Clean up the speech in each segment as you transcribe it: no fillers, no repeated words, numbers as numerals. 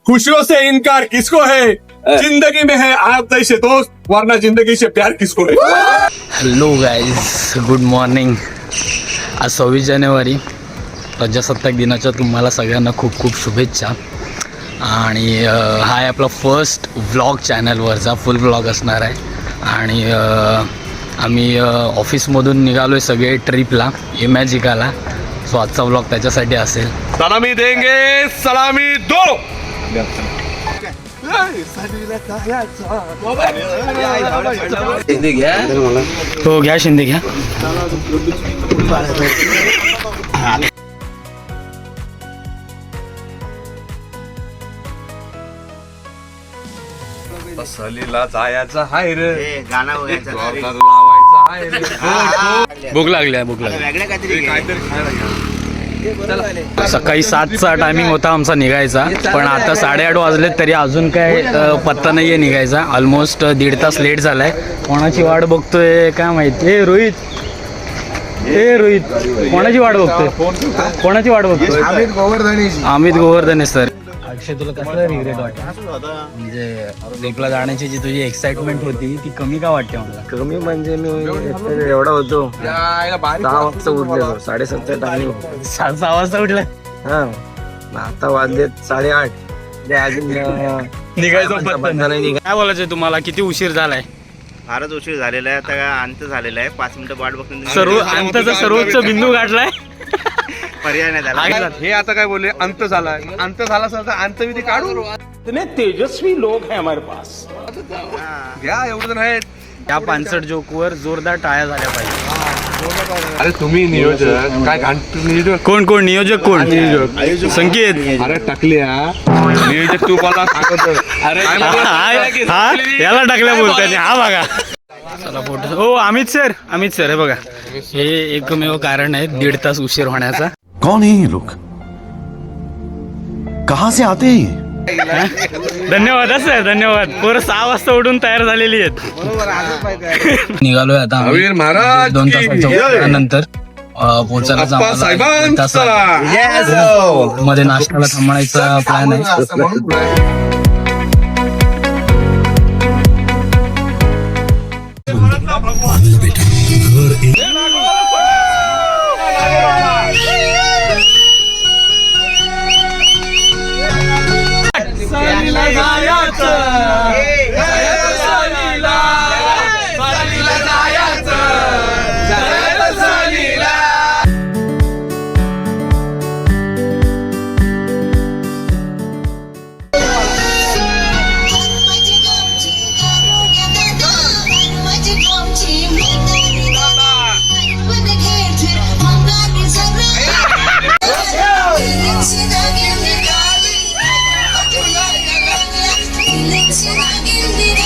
खुशियों से इनकार किसको है? जिंदगी में है आप से दोस्त, वरना जिंदगी से प्यार किसको है? Hello guys, good morning. आज 26 जानेवारी प्रजासत्ताक दिनाच्या तुम्हाला सगळ्यांना खूप खूप शुभेच्छा. आणि हा आहे आपला फर्स्ट व्लॉग चॅनलवरचा, फुल व्लॉग असणार आहे. आणि आम्ही ऑफिसमधून निघालो आहे सगळे ट्रिपला, इमॅजिकाला. सो आजचा व्लॉग त्याच्यासाठी असेल. सलामी देंगे, सलामी दो. शिंदे घ्या, हो घ्या, शिंदे घ्या. सहलीला जायचं हाय रे, गाणं लावायचं हाय रे. भूक लागली, भूक लागली. वेगळं काहीतरी सकाळी 7चा टायमिंग होता आमचा निघायचा, पण आता 8:30 वाजलेत तरी अजून काय पत्ता नाही आहे निघायचा. ऑलमोस्ट 1.5 तास लेट झालाय. कोणाची वाट बघतोय काय माहिती. ए रोहित, कोणाची वाट बघतोय? कोणाची वाट बघतोय? अमित गोवर्धने सर. अक्षय, तुला कसं रिग्रेट वाटतं? म्हणजे ट्रिपला जाण्याची जी तुझी एक्साइटमेंट होती ती कमी का वाटते मला? कमी म्हणजे मी एवढा होतो 6 वाजता उठलेलो, 7:30 टायमिंग. 6 वाजता उठला. हा, आता वाजलेत 8:30. अजून निघायचं पत्ता नाही. काय बोलायचंय तुम्हाला? किती उशीर झालाय? फारच उशीर झालेला आहे. आता अंत झालेला आहे. 5 मिनिटं वाट बघून अंताचा सर्वोच्च बिंदू गाठलाय. पर्याय नाही झाला. हे आता काय बोलले, अंत झालाय. अंत झाला सर, अंतविधी काढू. इतने तेजस्वी लोग हैं हमारे पास. घ्या, एवढं नाही. त्या 65 जोकवर जोरदार टाळ्या झाल्या पाहिजे. अरे तुम्ही नियोजक काय नियोजक? कोण नियोजक? कोण संकेत? अरे टाकल्या नियोजक, तू मला सांगतो. अरे हा, याला टाकल्या बोलताय. हा बघा, चला फोटो. हो अमित सर हे बघा, हे एकमेव कारण आहे 1.5 तास उशीर होण्याचा. कौन है ये लोग? कहां से आते हैं? धन्यवाद सर, धन्यवाद. पोरं 6 वाजता उठून तयार झालेली आहेत. निघालोय आता महावीर महाराज 2 तासाच्या नंतर पोहोचायला मध्ये नाश्त्याला थांबण्याचा प्लॅन आहे.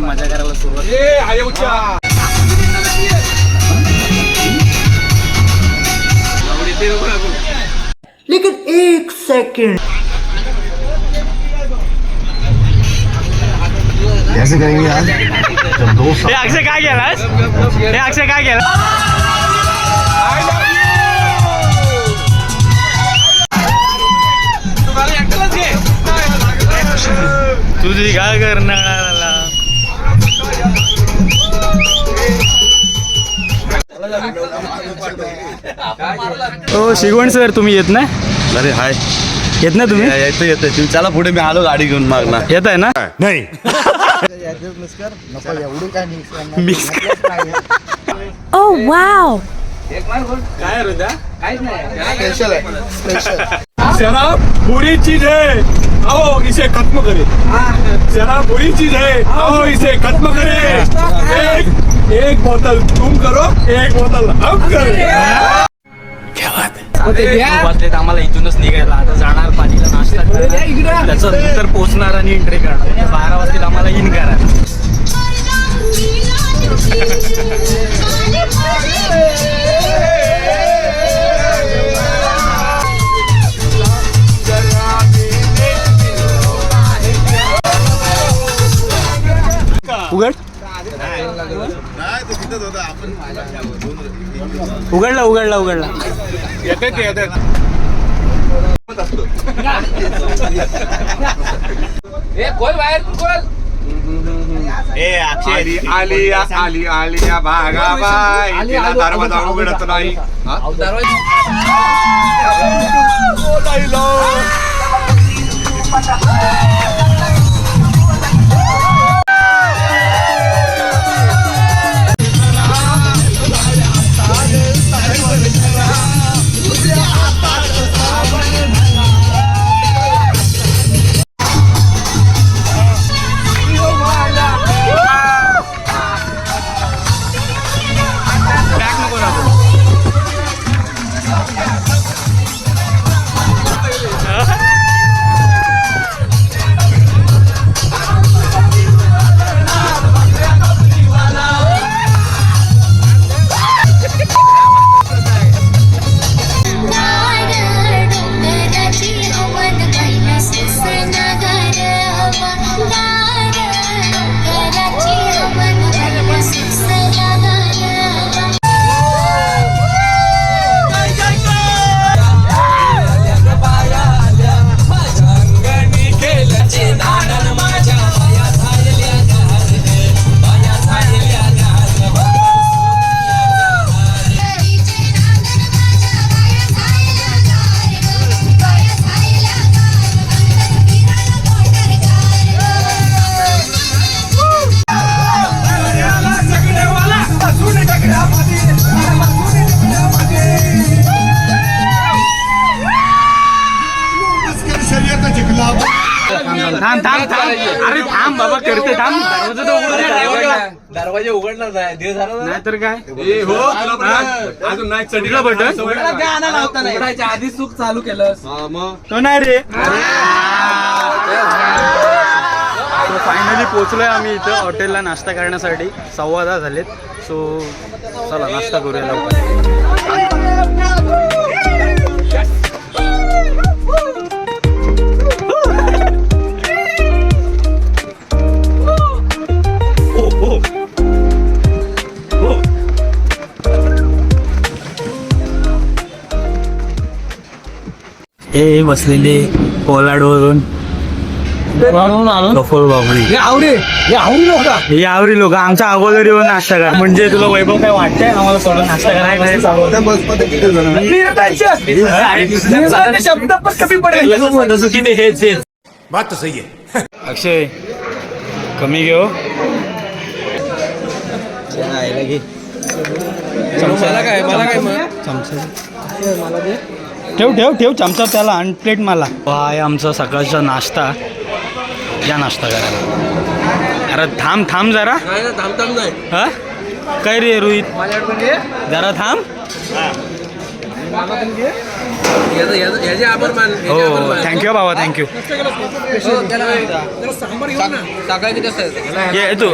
मजा करायला सुरुवात. लेकिन 1 सेकंड कैसे करेंगे यार? जब 2 साल अक्षय काय केलास? अक्षय काय केला? तुझी काय करणार? हो शिगवण सर, तुम्ही येत नाही? अरे हाय, येत नाही तुम्ही? येतं तुम्ही चला पुढे, मी आलो गाडी घेऊन मागणार. येत आहे ना? नहीं. Oh wow! शराब बुरी चीज है, आओ इसे खत्म करे. शराब बुरी चीज है, आओ इसे खत्म करे. एक बोतल तुम करो, एक बोतल हम करें. वाजलेत आम्हाला इथूनच निघायला. आता जाणार पाणीला नाश्ता करणार, त्याच्यानंतर पोहोचणार आणि एंट्री करणार. 12 वाजतील आम्हाला इन करायला. उघड, उघडला. येतात. ए अक्षय आलिया भागाबाई तिला दरवाजा उघडत नाही. अरे थांब बाबा करते थांब. दरवाजा उघडणार नाही तर काय हो अजून नाही चढीला बटन उघडायच्या आधी सुख चालू केलं. तो नाही रे. फायनली पोहोचलोय आम्ही इथं हॉटेलला नाश्ता करण्यासाठी. 10:15 झालेत. सो चला नाश्ता करूया लवकर. हे बसलेले कोलाडवरून कफोल बाबळी हे आवरी लोक आमच्या अगोदर येऊन नाश्ता करा. म्हणजे तुला वैभव काय वाटतंय आम्हाला सोडून नाश्ता करायला शब्द पण कमी पडेल. हेच बात तो सही है. अक्षय कमी घेऊ ठेव चमचा त्याला आणि प्लेट मला. आहे आमचा सकाळचा नाश्ता. या नाश्ता करायला. अरे थांब जरा. हा काय रे रोहित जरा थांब. हो थँक्यू बाबा थँक्यू. ये तू.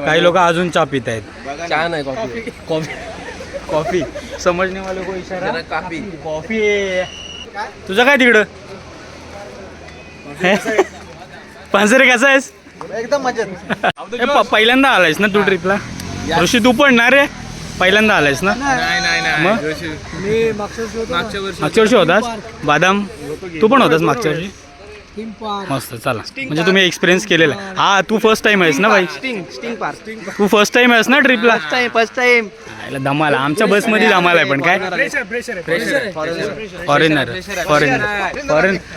काही लोक अजून चहा पित आहेत. चहा नाही कॉफी समजने वाले को इशारा. कॉफी तुझं काय तिकडं पानसरे कसा आहेस. एकदम मजेत. पहिल्यांदा आलायस ना तू ट्रिपला. ऋषी तू पण ना रे पहिल्यांदा आलायस ना. मग मागच्या वर्षी होतास. बादाम तू पण होतास मागच्या वर्षी. मस्त चला म्हणजे तुम्ही एक्सपिरियन्स केलेला. हा तू फर्स्ट टाइम आहेस ना भाई. तू फर्स्ट टाइम आहेस ना ट्रिपला. First time धमाला. आमच्या बसमध्ये धमाला आहे पण काय फॉरेन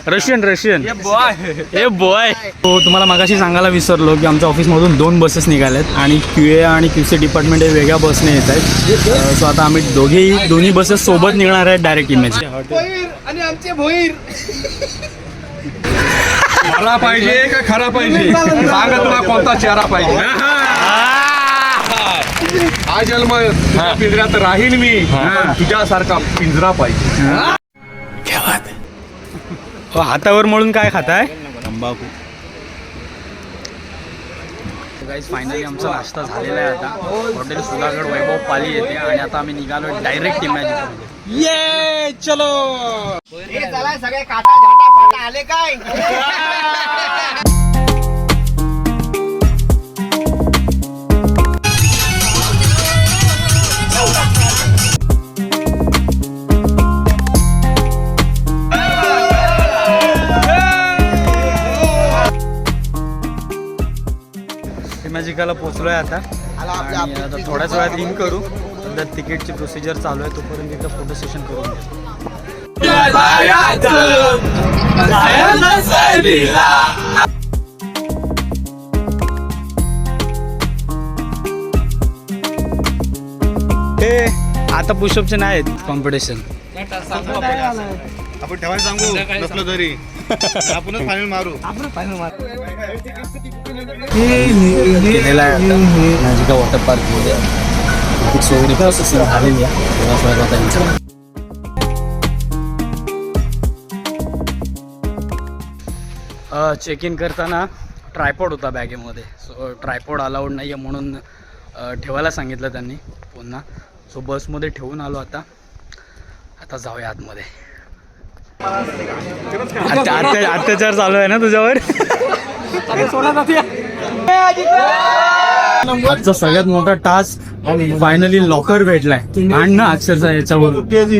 रशियन ए बॉय. तो तुम्हाला मागाशी सांगायला विसरलो की आमच्या ऑफिसमधून 2 बसेस निघाल्यात आणि QA आणि QC डिपार्टमेंट हे वेगळ्या बसने येत आहेत. सो आता आम्ही दोन्ही बसेस सोबत निघणार आहेत डायरेक्ट इमेज. आणि आमचे भोईर खरा पाहिजे का खरा पाहिजे सांगा तुला कोणता चेहरा पाहिजे. हा जन्म पिंजऱ्यात राहीन मी. तुझ्यासारखा पिंजरा पाहिजे. हातावर मळून काय खाताय. तंबाखू. गाईज फायनली आमचा नाश्ता झालेला आहे. आता हॉटेल सुधागड वैभव पाली येते आणि आता आम्ही निघालो डायरेक्ट इमॅजिन. ये चलो सगळे काटा झाटा फाटा आले काय. इमॅजिकाला पोचलोय आता आणि आता थोड्याच वेळात इन करू. सध्या तिकीटची प्रोसिजर चालू आहे, तोपर्यंत इथं फोटो सेशन करून घेऊ. आता पुशअपचे नाही आहेत कॉम्पिटिशन. आपण ठेवायला सांगू नसलो तरी आपणच फायनल मारू. केलेला आहे आता मॅजिका वॉटर पार्कमध्ये. सोयरी प्रोसेस झालेली आहे. चेक इन करताना ट्रायपॉड होता बॅगेमध्ये. सो ट्रायपॉड अलाउड नाही आहे म्हणून ठेवायला सांगितलं त्यांनी पुन्हा. सो बसमध्ये ठेवून आलो. आता जाऊया आतमध्ये. अत्याचार चालू आहे ना तुझ्यावर. आजचा सगळ्यात मोठा टास्क फायनली लॉकर भेटलाय. आणि ना अक्षरशः याच्यावर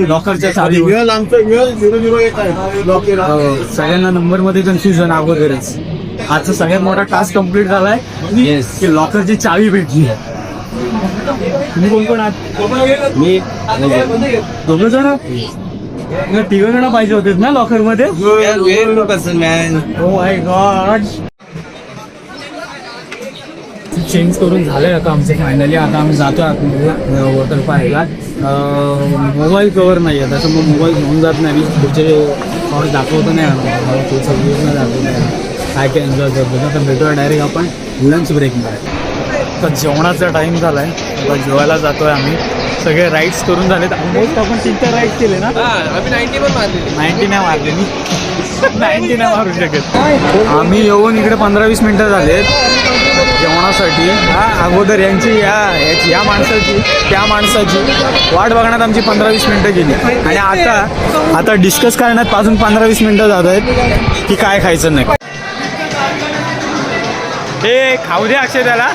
लॉकरच्या चावी. सगळ्यांना नंबर मध्ये कन्फ्युजन अगोदरच. आजचा सगळ्यात मोठा टास्क कम्प्लीट झालाय की लॉकरची चावी भेटली. तुम्ही कोण कोण आहात? मी दोघं जण. तिघ जण पाहिजे होते ना लॉकर मध्ये. Oh my God. चेंज करून झालंय आता आमचं फायनली. आता आम्ही जातो वॉटर पार्कला. मोबाईल कवर नाही आहे त्याच्यामुळे मोबाईल घेऊन जात नाही. पुढचे थोडं दाखवतो नाही दाखवतो नाही काय काय एन्जॉय करतो. तर भेटूया डायरेक्ट आपण लंच ब्रेकमध्ये. तर जेवणाचा टाईम झाला आहे. आता जेवायला जातो आहे आम्ही. सगळे राईड्स करून झालेत ऑलमोस्ट. आपण 3 राईड्स केले ना. आम्ही 90 पण मारले. 90 नाही मारले मी. 90 नाही मारू शकत. आम्ही येऊन इकडे 15-20 मिनटं झालेत जेवणासाठी. अगोदर यांची या माणसाची त्या माणसाची वाट बघण्यात आमची 15-20 मिनटं गेली. आणि आता डिस्कस करण्यात अजून 15-20 मिनटं जात आहेत की काय खायचं नाही. हे खाऊ दे अक्षय त्याला.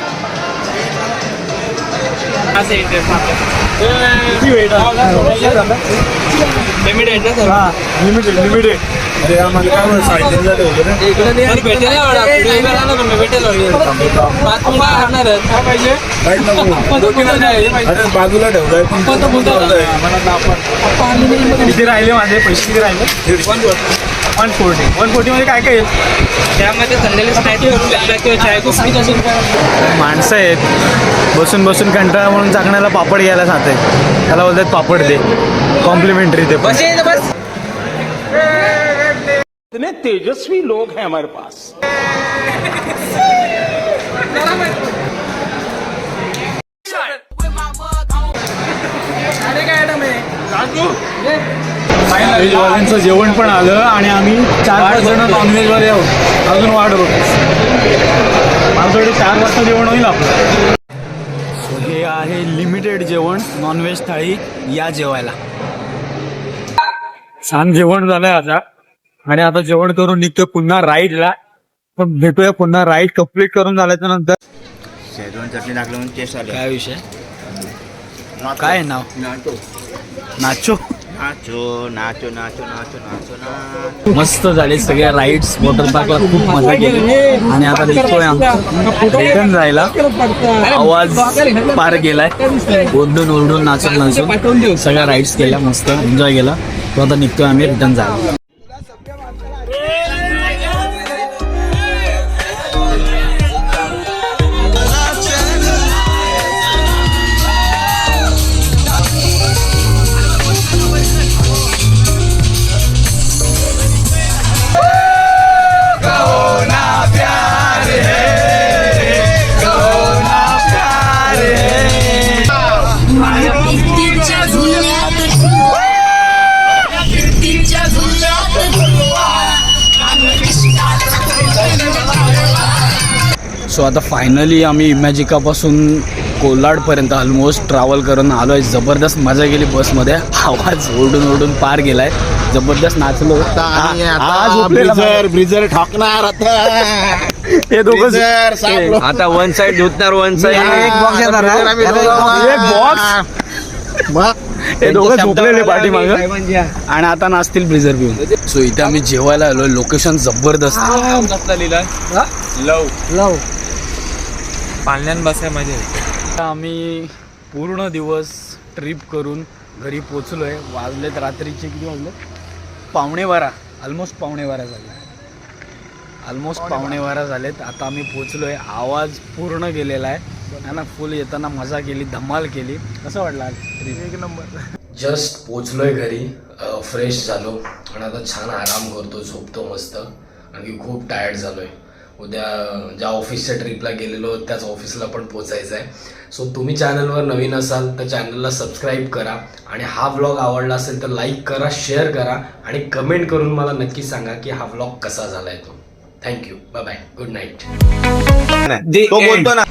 लिमिटेड. अरे आम्हाला काय बाजूला ठेवलाय. किती राहिले माझे पैसे? किती राहिले? 140 मध्ये काय येईल त्यामध्ये? माणसं आहेत बसून बसून कंटाळा म्हणून चाकण्याला पापड घ्यायला जात आहे. त्याला बोलतात पापड दे कॉम्प्लिमेंटरी दे. इतने तेजस्वी लोग हैं हमारे पास. व्हेजवाल्यांचं जेवण पण आलं आणि आम्ही 4-5 जण नॉनव्हेजवाले आहोत. अजून वाढ बघ. आमच्याकडे 4 वाजता जेवण होईल आपलं. हे आहे लिमिटेड जेवण. नॉनव्हेज थाळी या जेवायला. छान जेवण झालंय आता. आणि आता जेवण करून निघतोय पुन्हा राईडला. पण भेटूया पुन्हा राईड कम्प्लीट करून झाल्याच्या नंतर. शेजवान चटणी टाकलं म्हणून टेस्ट आलं. काय विषय? काय नाव? नाचो. नाचो. मस्त झाले सगळ्या राईड्स. वॉटर पार्कला खूप मजा केली. आणि आता निघतोय रिटर्न जायला. आवाज पार गेलाय. ओरडून नाचून सगळ्या राईड्स केल्या. मस्त एन्जॉय केला. तो आता निघतोय आम्ही रिटर्न जायला. सो आता फायनली आम्ही इमॅजिकापासून कोलाडपर्यंत ऑलमोस्ट ट्रॅव्हल करून आलो आहे. जबरदस्त मजा गेली बसमध्ये. आवाज ओरडून पार गेलाय. जबरदस्त नाचलो. ब्रिजर ठोकणार हे दोघं आता वन साइड धुतणार. वन साइड एक बॉक्स. हे दोघं झोपलेले पाठीमागं आणि आता नाचतील ब्रिझर पिऊन. सो इथे आम्ही जेवायला आलोय. लोकेशन जबरदस्त. लव पाळण्यान बसाय मजा येते. आम्ही पूर्ण दिवस ट्रिप करून घरी पोचलोय. वाजलेत रात्रीचे किती वाजले? 11:15. ऑलमोस्ट 11:15 झालेत. आता आम्ही पोचलोय. आवाज पूर्ण गेलेला आहे ना. फुल येताना मजा केली, धमाल केली. कसं वाटलं आज ट्रिप? एक नंबर. जस्ट पोचलोय घरी, फ्रेश झालो आणि आता छान आराम करतो, झोपतो मस्त. आणि खूप टायर्ड झालोय. उद्या ज्या ऑफिसच्या ट्रिपला गेलेलो त्याच ऑफिसला पण पोचायचं आहे. सो तुम्ही चॅनलवर नवीन असाल तर चॅनलला सबस्क्राईब करा आणि हा व्लॉग आवडला असेल तर लाईक करा, शेअर करा आणि कमेंट करून मला नक्की सांगा की हा व्लॉग कसा झाला आहे तो. Thank you, bye bye, good night. तो बोलतो ना.